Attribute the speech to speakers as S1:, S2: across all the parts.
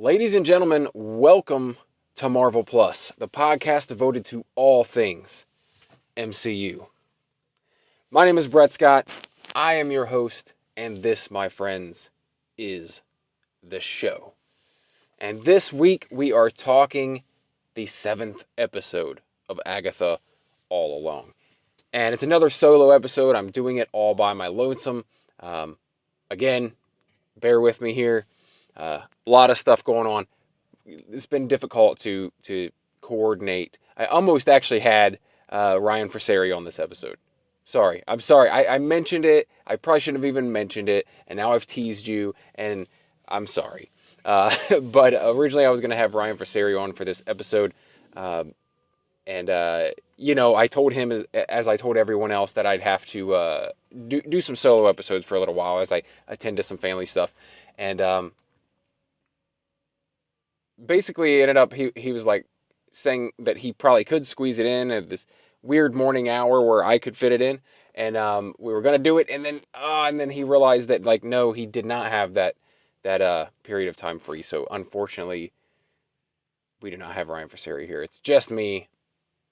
S1: Ladies and gentlemen, welcome to Marvel Plus, the podcast devoted to all things MCU. My name is Brett Scott. I am your host, and this, my friends, is the show. And this week we are talking the 7th episode of Agatha All Along. And it's another solo episode. I'm doing it all by my lonesome. Again, bear with me here. A lot of stuff going on. It's been difficult to coordinate. I almost actually had Ryan Fraseri on this episode. I'm sorry. I mentioned it. I probably shouldn't have even mentioned it. And now I've teased you, and I'm sorry. But originally I was going to have Ryan Fraseri on for this episode. I told him, as I told everyone else, that I'd have to do some solo episodes for a little while as I attend to some family stuff. And basically, it ended up, he was like saying that he probably could squeeze it in at this weird morning hour where I could fit it in. And we were going to do it. And then he realized that, like, no, he did not have that period of time free. So unfortunately, we do not have Ryan Fraseri here. It's just me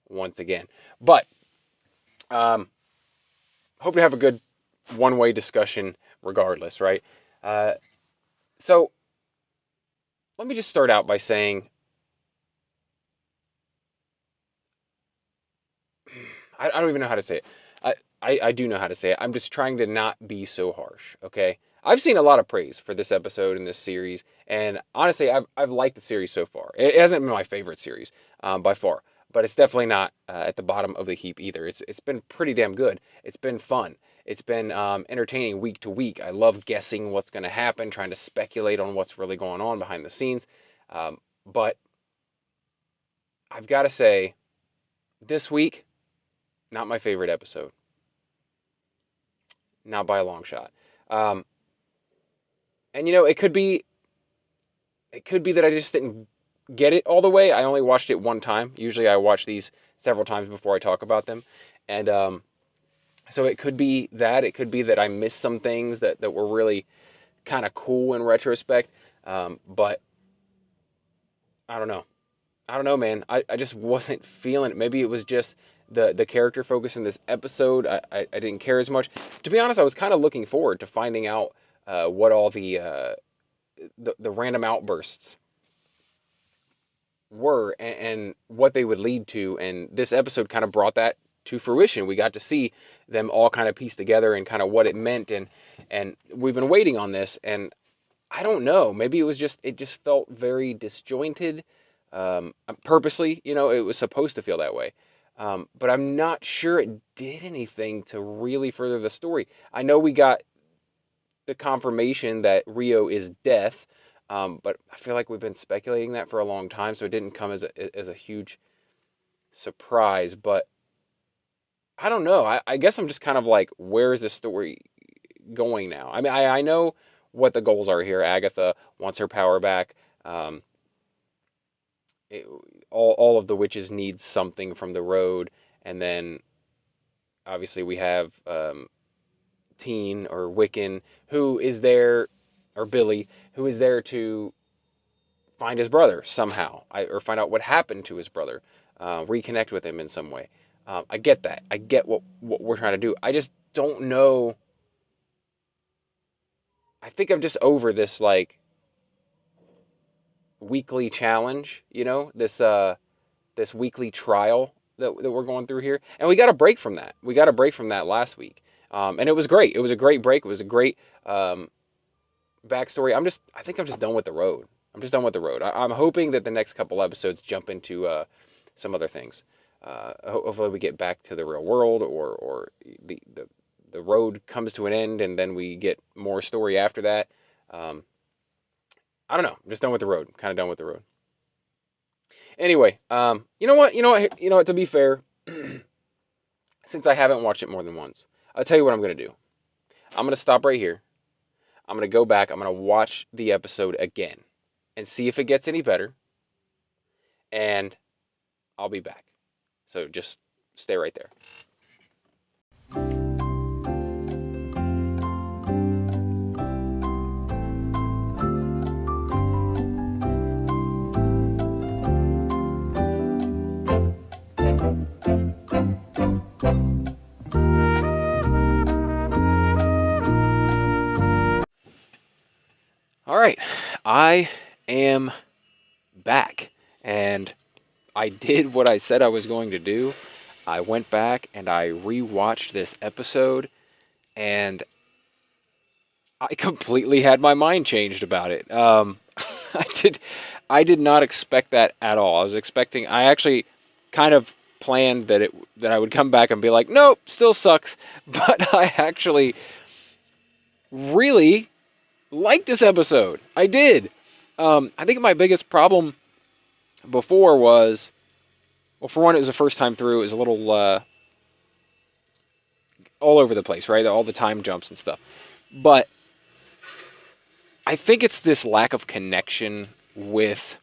S1: once again. But hope to have a good one-way discussion regardless, right? So let me just start out by saying I don't even know how to say it. I do know how to say it. I'm just trying to not be so harsh, okay? I've seen a lot of praise for this episode and this series, and honestly, I've liked the series so far. It hasn't been my favorite series by far, but it's definitely not at the bottom of the heap either. It's been pretty damn good. It's been fun. It's been entertaining week to week. I love guessing what's going to happen, trying to speculate on what's really going on behind the scenes. But I've got to say, this week, not my favorite episode. Not by a long shot. And it could be that I just didn't get it all the way. I only watched it one time. Usually I watch these several times before I talk about them. And so it could be that. It could be that I missed some things that were really kind of cool in retrospect. But I don't know. I don't know, man. I just wasn't feeling it. Maybe it was just the character focus in this episode. I didn't care as much. To be honest, I was kind of looking forward to finding out what all the random outbursts were and what they would lead to. And this episode kind of brought that to fruition. We got to see them all kind of piece together and kind of what it meant. And we've been waiting on this. And I don't know. Maybe it just felt very disjointed. Purposely, it was supposed to feel that way. But I'm not sure it did anything to really further the story. I know we got the confirmation that Rio is death, but I feel like we've been speculating that for a long time, so it didn't come as a huge surprise. But I don't know. I guess I'm just kind of like, where is this story going now? I mean, I know what the goals are here. Agatha wants her power back. All of the witches need something from the road, and then obviously we have Teen or Wiccan who is there, or Billy, who is there to find his brother somehow, or find out what happened to his brother, reconnect with him in some way. I get that. I get what we're trying to do. I just don't know. I think I'm just over this, like, weekly challenge, this weekly trial that we're going through here. And we got a break from that. We got a break from that last week. And it was great. It was a great break. It was a great backstory. I think I'm just done with the road. I'm just done with the road. I'm hoping that the next couple episodes jump into some other things. Hopefully we get back to the real world, or the road comes to an end and then we get more story after that. I don't know. I'm just done with the road. Kind of done with the road. Anyway, you know what? To be fair, since I haven't watched it more than once, I'll tell you what I'm going to do. I'm going to stop right here. I'm going to go back. I'm going to watch the episode again and see if it gets any better. And I'll be back. So just stay right there. All right, I am back, and I did what I said I was going to do. I went back and I rewatched this episode, and I completely had my mind changed about it. I did, I did not expect that at all. I actually kind of planned that I would come back and be like, nope, still sucks. But I actually really liked this episode. I did. I think my biggest problem before was, well, for one, it was the first time through. It was a little all over the place, right? All the time jumps and stuff. But I think it's this lack of connection with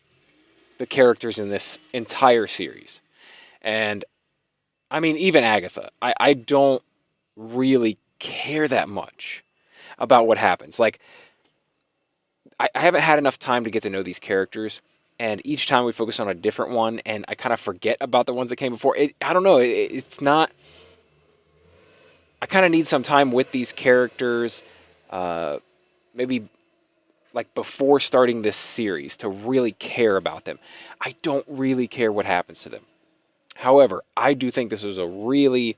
S1: the characters in this entire series. And I mean, even Agatha, I don't really care that much about what happens. Like, I haven't had enough time to get to know these characters. And each time we focus on a different one, and I kind of forget about the ones that came before. I don't know. It's not. I kind of need some time with these characters, maybe like before starting this series, to really care about them. I don't really care what happens to them. However, I do think this was a really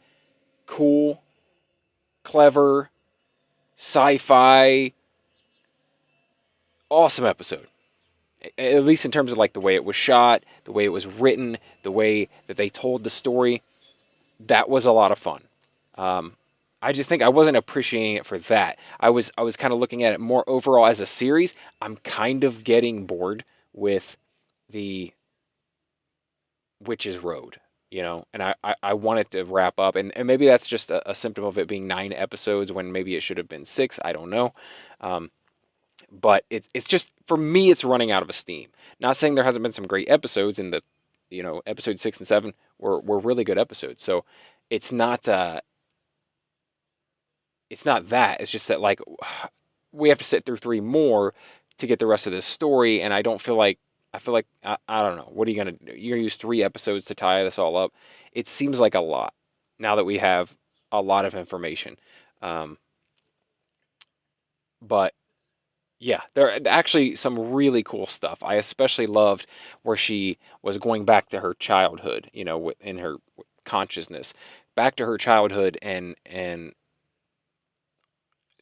S1: cool, clever, sci-fi, awesome episode. At least in terms of like the way it was shot, the way it was written, the way that they told the story. That was a lot of fun. I just think I wasn't appreciating it for that. I was kind of looking at it more overall as a series. I'm kind of getting bored with the Witch's Road, and I want it to wrap up. And maybe that's just a symptom of it being 9 episodes when maybe it should have been 6. I don't know. But it's just, for me, it's running out of steam. Not saying there hasn't been some great episodes in the, episode 6 and 7 were really good episodes. So it's not, it's not that. It's just that, like, we have to sit through 3 more to get the rest of this story. And I feel like, I don't know. What are you going to do? You're going to use 3 episodes to tie this all up? It seems like a lot now that we have a lot of information. But yeah, there are actually some really cool stuff. I especially loved where she was going back to her childhood, in her consciousness, back to her childhood, and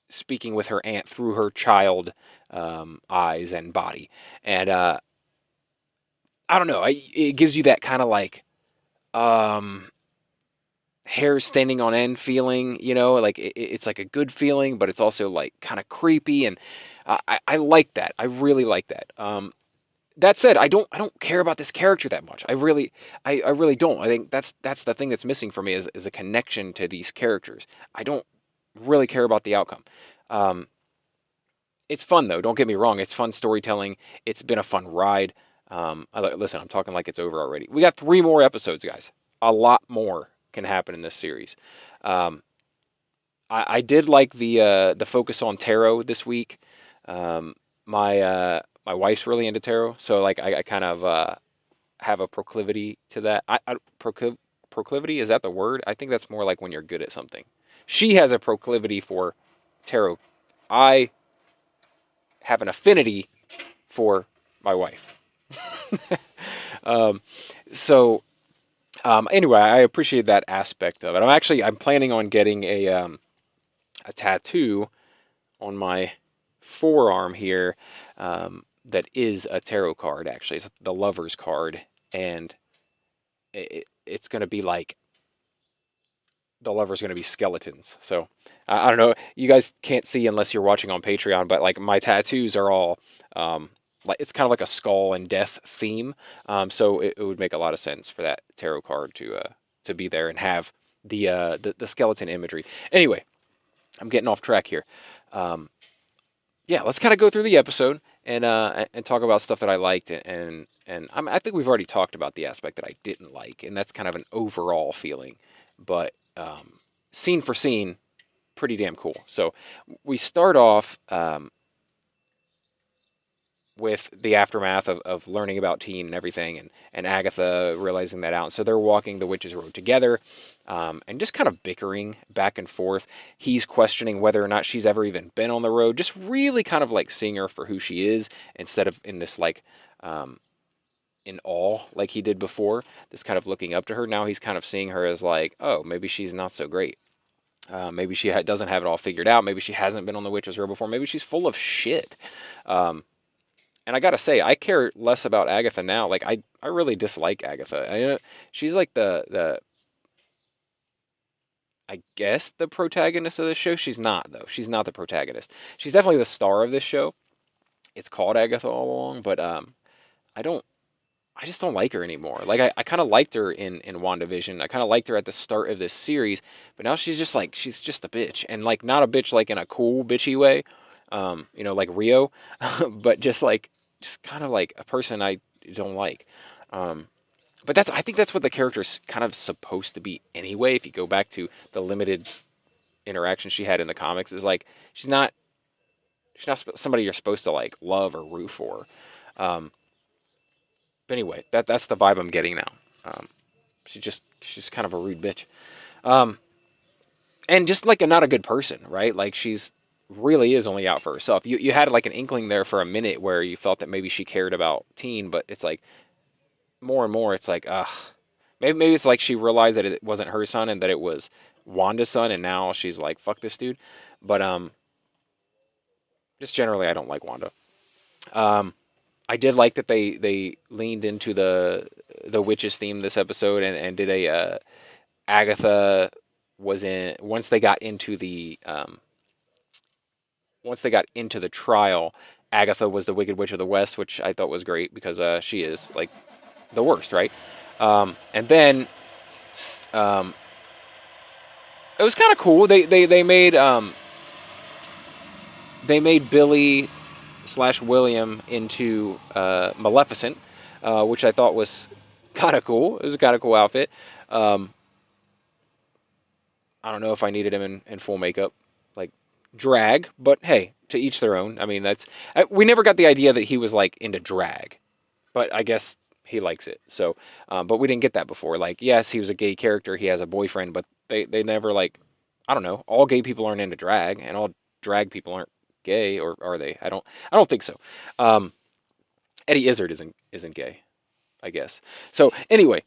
S1: speaking with her aunt through her child eyes and body. And I don't know, it gives you that kind of like um, hair standing on end feeling, like it's like a good feeling, but it's also like kind of creepy, and I like that. I really like that. That said, I don't care about this character that much. I really don't. I think that's the thing that's missing for me is a connection to these characters. I don't really care about the outcome. Um, it's fun though. Don't get me wrong. It's fun storytelling. It's been a fun ride. Listen, I'm talking like it's over already. We got 3 more episodes, guys. A lot more can happen in this series. Um, I did like the focus on tarot this week. My wife's really into tarot, so like I kind of have a proclivity to that. Proclivity, is that the word? I think that's more like when you're good at something. She has a proclivity for tarot. I have an affinity for my wife. um, so anyway, I appreciate that aspect of it. I'm planning on getting a tattoo on my forearm here, that is a tarot card. Actually, it's the Lover's card, and it's going to be like, the Lover's going to be skeletons. So I don't know. You guys can't see unless you're watching on Patreon, but like my tattoos are all like, it's kind of like a skull and death theme. So it would make a lot of sense for that tarot card to be there and have the skeleton imagery. Anyway, I'm getting off track here. Yeah, let's kind of go through the episode and talk about stuff that I liked, and I think we've already talked about the aspect that I didn't like, and that's kind of an overall feeling. But scene for scene, pretty damn cool. So we start off with the aftermath of learning about Teen and everything, and Agatha realizing that out. So they're walking the Witch's Road together, and just kind of bickering back and forth. He's questioning whether or not she's ever even been on the road, just really kind of like seeing her for who she is instead of in this like in awe like he did before, this kind of looking up to her. Now he's kind of seeing her as like, oh, maybe she's not so great. Maybe she doesn't have it all figured out. Maybe she hasn't been on the Witch's Road before. Maybe she's full of shit. And I gotta say, I care less about Agatha now. Like, I really dislike Agatha. She's like I guess the protagonist of this show. She's not, though. She's not the protagonist. She's definitely the star of this show. It's called Agatha all along, but I don't, I just don't like her anymore. Like, I kind of liked her in WandaVision. I kind of liked her at the start of this series, but now she's just like, she's just a bitch. And like, not a bitch like in a cool, bitchy way, like Rio, but just kind of like a person I don't like. But I think that's what the character's kind of supposed to be anyway. If you go back to the limited interactions she had in the comics, is like she's not somebody you're supposed to like love or root for. But anyway, that's the vibe I'm getting now. She's kind of a rude bitch, and just like not a good person, right? Like she's really is only out for herself. You had like an inkling there for a minute where you felt that maybe she cared about Teen, but it's like more and more it's like maybe it's like she realized that it wasn't her son and that it was Wanda's son, and now she's like, fuck this dude. But just generally I don't like Wanda. I did like that they leaned into the witches theme this episode and did a Agatha was in once they got into the trial. Agatha was the Wicked Witch of the West, which I thought was great because she is like the worst, right? And then it was kind of cool. They made Billy / William into Maleficent, which I thought was kind of cool. It was a kind of cool outfit. I don't know if I needed him in full makeup, like drag, but hey, to each their own. I mean, we never got the idea that he was like into drag, but I guess he likes it. So, but we didn't get that before. Like, yes, he was a gay character. He has a boyfriend, but they never like, I don't know. All gay people aren't into drag, and all drag people aren't gay, or are they? I don't think so. Eddie Izzard isn't gay, I guess. So anyway,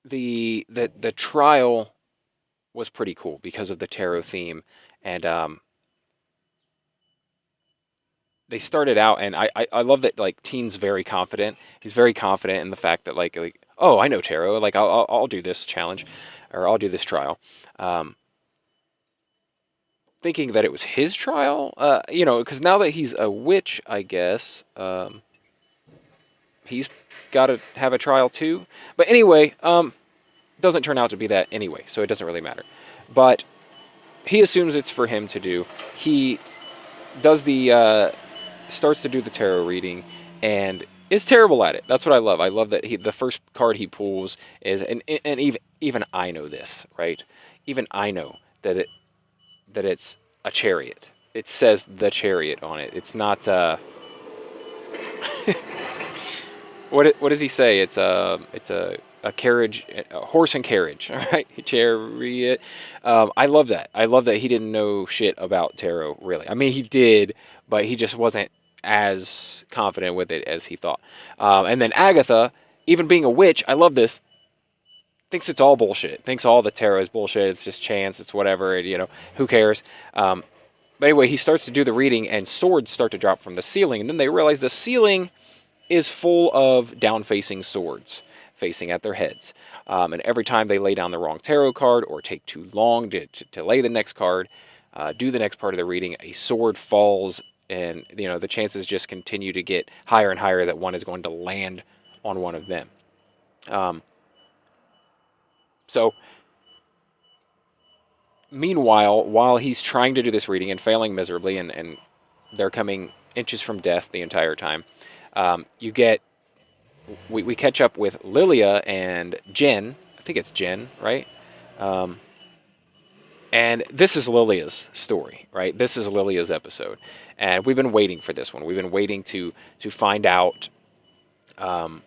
S1: the trial was pretty cool because of the tarot theme, and they started out, and I love that like Teen's very confident. He's very confident in the fact that like oh, I know tarot. Like I'll do this challenge, or I'll do this trial. Thinking that it was his trial, because now that he's a witch, I guess he's got to have a trial too. But anyway, doesn't turn out to be that anyway, so it doesn't really matter. But he assumes it's for him to do. He does starts to do the tarot reading and is terrible at it. That's what I love. I love that the first card he pulls is, and even I know this, right? Even I know that it's a chariot. It says the Chariot on it. It's not what does he say? It's a carriage, a horse and carriage. All right, chariot. I love that. I love that he didn't know shit about tarot, really. I mean, he did, but he just wasn't as confident with it as he thought. And then Agatha, even being a witch, I love this, thinks it's all bullshit. Thinks all the tarot is bullshit. It's just chance. It's whatever. Who cares? But anyway, he starts to do the reading, and swords start to drop from the ceiling. And then they realize the ceiling is full of down-facing swords facing at their heads. And every time they lay down the wrong tarot card or take too long to lay the next card, do the next part of the reading, a sword falls, and the chances just continue to get higher and higher that one is going to land on one of them. So, meanwhile, while he's trying to do this reading and failing miserably, and they're coming inches from death the entire time, we catch up with Lilia and Jen. I think it's Jen, right? And this is Lilia's story, right? This is Lilia's episode. And we've been waiting for this one. We've been waiting to find out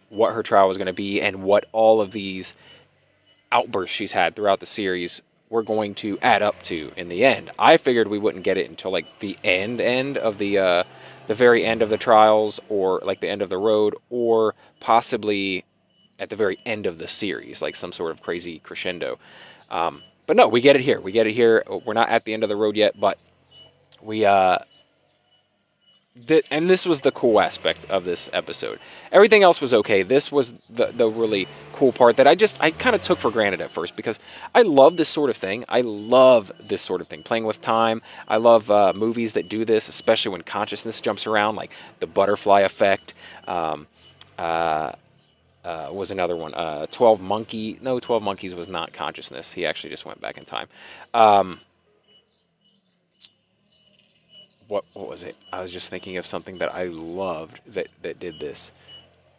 S1: what her trial was going to be and what all of these outbursts she's had throughout the series were going to add up to in the end. I figured we wouldn't get it until like the end of the very end of the trials, or like the end of the road, or possibly at the very end of the series, like some sort of crazy crescendo. But no, we get it here. We get it here. We're not at the end of the road yet, but we and this was the cool aspect of this episode. Everything else was okay. This was the really cool part that I kind of took for granted at first, because I love this sort of thing. I love this sort of thing, playing with time. I love movies that do this, especially when consciousness jumps around, like the butterfly effect. Was another one. 12 Monkeys was not consciousness. He actually just went back in time. What was it? I was just thinking of something that I loved that did this.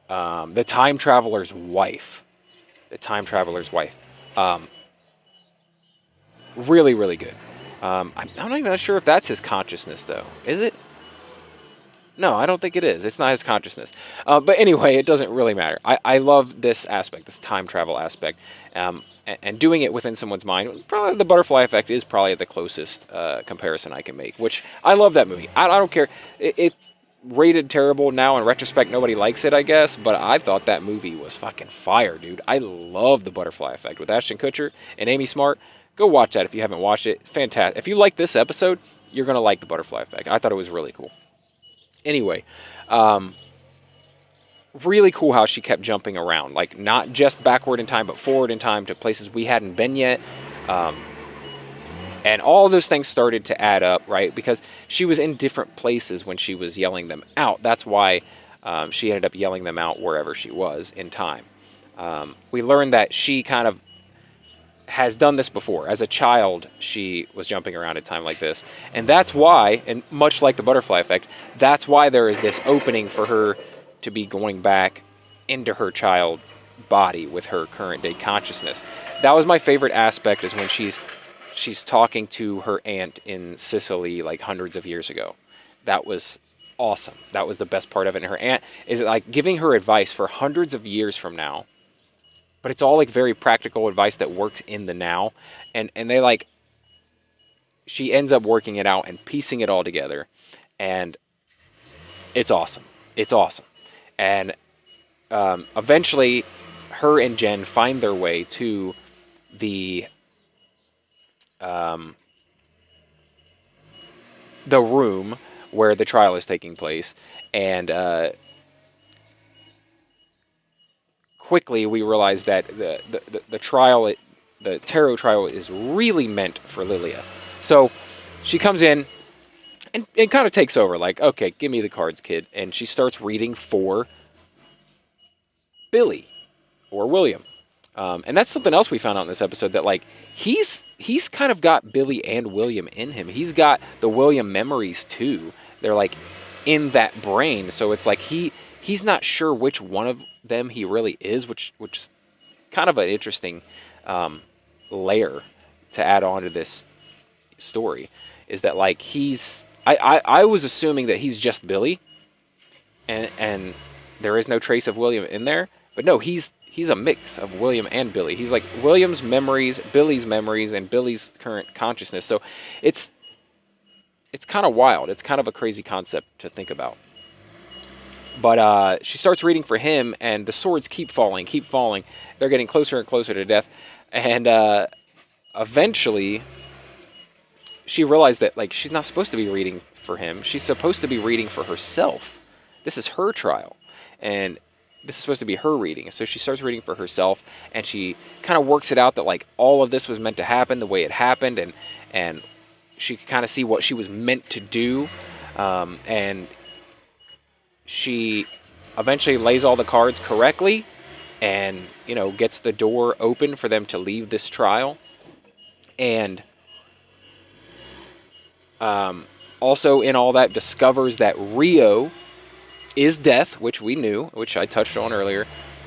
S1: The Time Traveler's Wife. The Time Traveler's Wife. Really, really good. I'm not even sure if that's his consciousness, though. Is it? No, I don't think it is. It's not his consciousness. But anyway, it doesn't really matter. I love this aspect, this time travel aspect. And doing it within someone's mind. Probably the butterfly effect is probably the closest comparison I can make, which I love that movie. I don't care. It's rated terrible now. In retrospect, nobody likes it, I guess. But I thought that movie was fucking fire, dude. I love the butterfly effect with Ashton Kutcher and Amy Smart. Go watch that if you haven't watched it. Fantastic. If you like this episode, you're going to like the butterfly effect. I thought it was really cool. Anyway, really cool how she kept jumping around, like not just backward in time, but forward in time to places we hadn't been yet. And all those things started to add up, right? Because she was in different places when she was yelling them out. That's why she ended up yelling them out wherever she was in time. We learned that she kind of has done this before. As a child, she was jumping around in time like this. And that's why, and much like the butterfly effect, that's why there is this opening for her to be going back into her child body with her current day consciousness. That was my favorite aspect, is when she's talking to her aunt in Sicily like hundreds of years ago. That was awesome. That was the best part of it. And her aunt is like giving her advice for hundreds of years from now. But it's all like very practical advice that works in the now. And they like, she ends up working it out and piecing it all together. And it's awesome. It's awesome. And eventually her and Jen find their way to the room where the trial is taking place. And quickly we realize that the trial, the tarot trial, is really meant for Lilia. So she comes in and it kind of takes over, like, okay, give me the cards, kid. And she starts reading for Billy or William. And that's something else we found out in this episode, that like he's kind of got Billy and William in him. He's got the William memories too. They're like in that brain. So it's like he's not sure which one of them he really is, which is kind of an interesting layer to add on to this story, is that like I was assuming that he's just Billy and there is no trace of William in there, but no, he's a mix of William and Billy. He's like William's memories, Billy's memories, and Billy's current consciousness. So it's kind of wild. It's kind of a crazy concept to think about. But she starts reading for him, and the swords keep falling. They're getting closer and closer to death. And eventually, she realized that like she's not supposed to be reading for him. She's supposed to be reading for herself. This is her trial. And this is supposed to be her reading. So she starts reading for herself, and she kind of works it out that like all of this was meant to happen the way it happened, and she could kind of see what she was meant to do. And she eventually lays all the cards correctly and, you know, gets the door open for them to leave this trial. And also in all that discovers that Rio is death, which we knew, which I touched on earlier.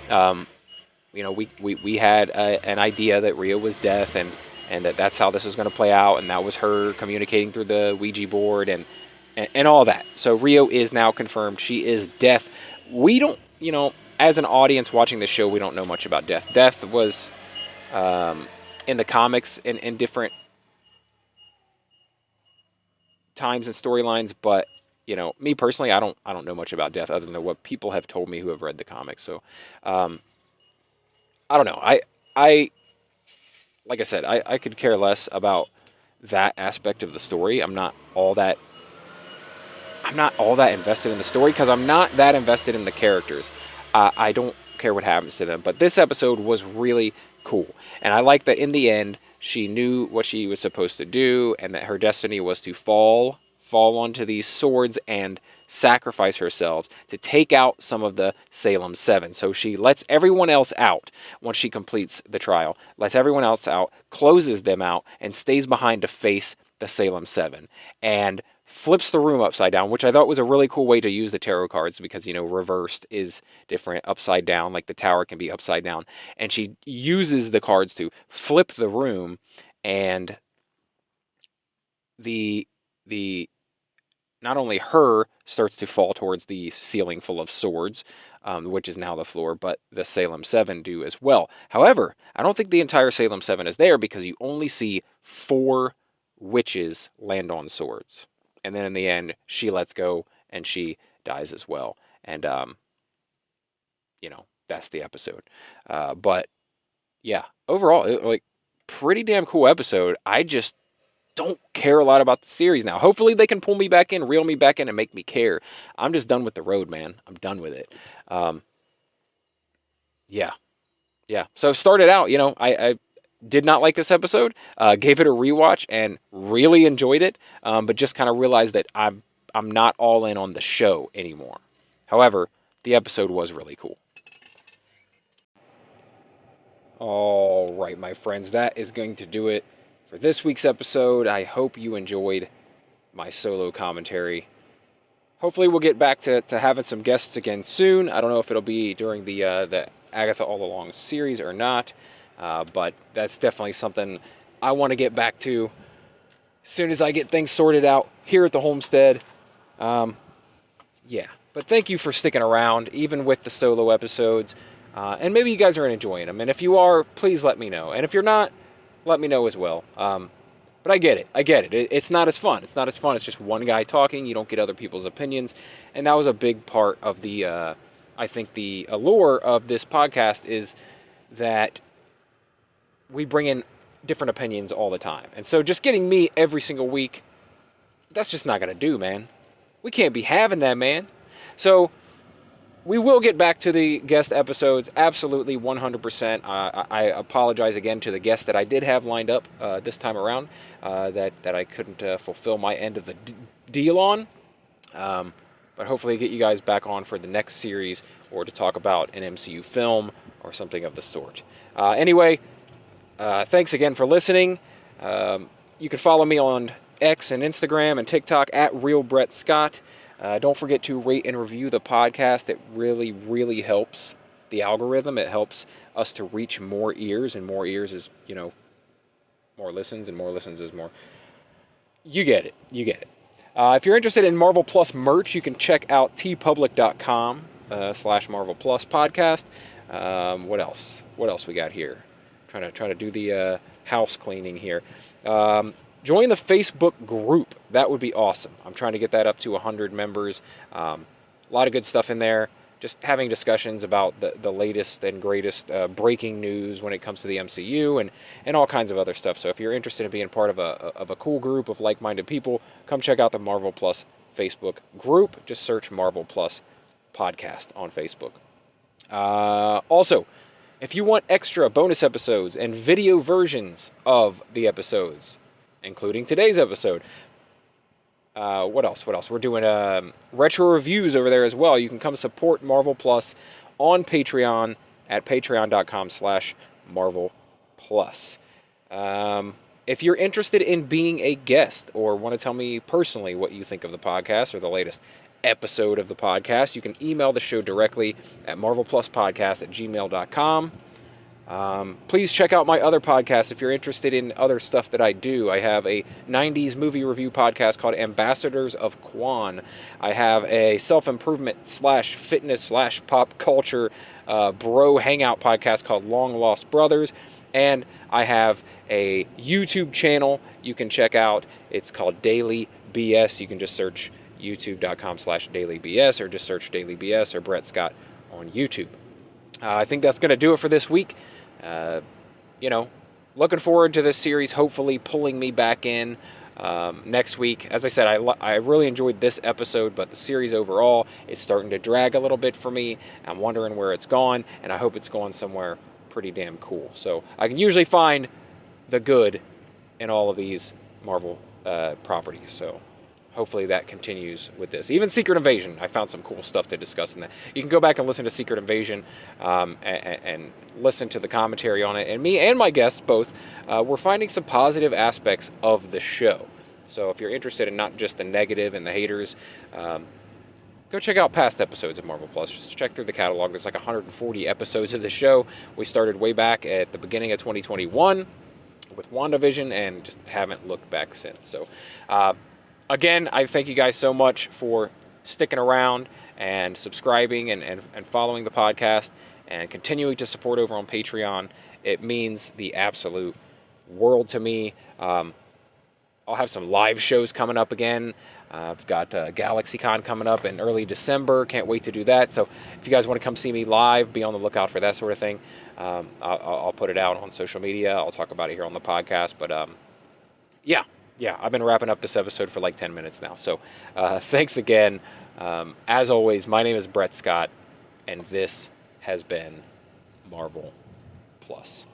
S1: You know, we had an idea that Rio was death, and and that's how this was going to play out, and that was her communicating through the Ouija board and all that. So Rio is now confirmed. She is Death. We don't, as an audience watching the show, we don't know much about Death. Death was in the comics in different times and storylines, but me personally, I don't know much about Death other than what people have told me who have read the comics. So I don't know. I like I said, I could care less about that aspect of the story. I'm not all that invested in the story because I'm not that invested in the characters. I don't care what happens to them. But this episode was really cool. And I like that in the end, she knew what she was supposed to do and that her destiny was to fall onto these swords and sacrifice herself to take out some of the Salem 7. So she lets everyone else out once she completes the trial, lets everyone else out, closes them out, and stays behind to face the Salem 7. And flips the room upside down, which I thought was a really cool way to use the tarot cards because, reversed is different, upside down, like the tower can be upside down. And she uses the cards to flip the room, and the not only her starts to fall towards the ceiling full of swords, which is now the floor, but the Salem 7 do as well. However, I don't think the entire Salem 7 is there because you only see 4 witches land on swords. And then in the end, she lets go and she dies as well. And, that's the episode. But yeah, overall, pretty damn cool episode. I just don't care a lot about the series now. Hopefully they can pull me back in, reel me back in, and make me care. I'm just done with the road, man. I'm done with it. Yeah. So started out, I did not like this episode, gave it a rewatch and really enjoyed it, but just kind of realized that I'm not all in on the show anymore. However, the episode was really cool. All right, my friends, that is going to do it for this week's episode. I hope you enjoyed my solo commentary. Hopefully we'll get back to having some guests again soon. I don't know if it'll be during the Agatha All Along series or not. But that's definitely something I want to get back to as soon as I get things sorted out here at the homestead. But thank you for sticking around, even with the solo episodes. And maybe you guys are enjoying them. And if you are, please let me know. And if you're not, let me know as well. But I get it. It's not as fun. It's just one guy talking. You don't get other people's opinions. And that was a big part of I think the allure of this podcast is that we bring in different opinions all the time. And so just getting me every single week, that's just not going to do, man. We can't be having that, man. So we will get back to the guest episodes, absolutely 100%. I apologize again to the guests that I did have lined up this time around that I couldn't fulfill my end of the deal on. But hopefully get you guys back on for the next series or to talk about an MCU film or something of the sort. Anyway, thanks again for listening. You can follow me on X and Instagram and TikTok at RealBrettScott. Don't forget to rate and review the podcast. It really, really helps the algorithm. It helps us to reach more ears, and more ears is, more listens, and more listens is more. You get it. If you're interested in Marvel Plus merch, you can check out tpublic.com /Marvel Plus podcast. What else we got here? Trying to do the house cleaning here. Join the Facebook group. That would be awesome. I'm trying to get that up to 100 members. A lot of good stuff in there. Just having discussions about the latest and greatest breaking news when it comes to the MCU and all kinds of other stuff. So if you're interested in being part of a cool group of like-minded people, come check out the Marvel Plus Facebook group. Just search Marvel Plus Podcast on Facebook. Also, if you want extra bonus episodes and video versions of the episodes, including today's episode, what else? We're doing retro reviews over there as well. You can come support Marvel Plus on Patreon at patreon.com/Marvel Plus. If you're interested in being a guest or want to tell me personally what you think of the podcast or the latest episode of the podcast, you can email the show directly at marvelpluspodcast@gmail.com. Please check out my other podcasts if you're interested in other stuff that I do. I have a 90s movie review podcast called Ambassadors of Quan. I have a self-improvement / fitness / pop culture bro hangout podcast called Long Lost Brothers. And I have a YouTube channel you can check out. It's called Daily BS. You can just search youtube.com/dailybs or just search Daily BS or Brett Scott on YouTube. I think that's going to do it for this week. Looking forward to this series, hopefully pulling me back in next week. As I said, I really enjoyed this episode, but the series overall is starting to drag a little bit for me. I'm wondering where it's gone, and I hope it's going somewhere pretty damn cool. So I can usually find the good in all of these Marvel properties. So hopefully that continues with this. Even Secret Invasion, I found some cool stuff to discuss in that. You can go back and listen to Secret Invasion and listen to the commentary on it. And me and my guests both, we're finding some positive aspects of the show. So if you're interested in not just the negative and the haters, go check out past episodes of Marvel Plus. Just check through the catalog. There's like 140 episodes of the show. We started way back at the beginning of 2021 with WandaVision and just haven't looked back since. So, again, I thank you guys so much for sticking around and subscribing and following the podcast and continuing to support over on Patreon. It means the absolute world to me. I'll have some live shows coming up again. I've got GalaxyCon coming up in early December. Can't wait to do that. So if you guys want to come see me live, be on the lookout for that sort of thing. I'll put it out on social media. I'll talk about it here on the podcast. But yeah, I've been wrapping up this episode for like 10 minutes now. So thanks again. As always, my name is Brett Scott, and this has been Marvel Plus.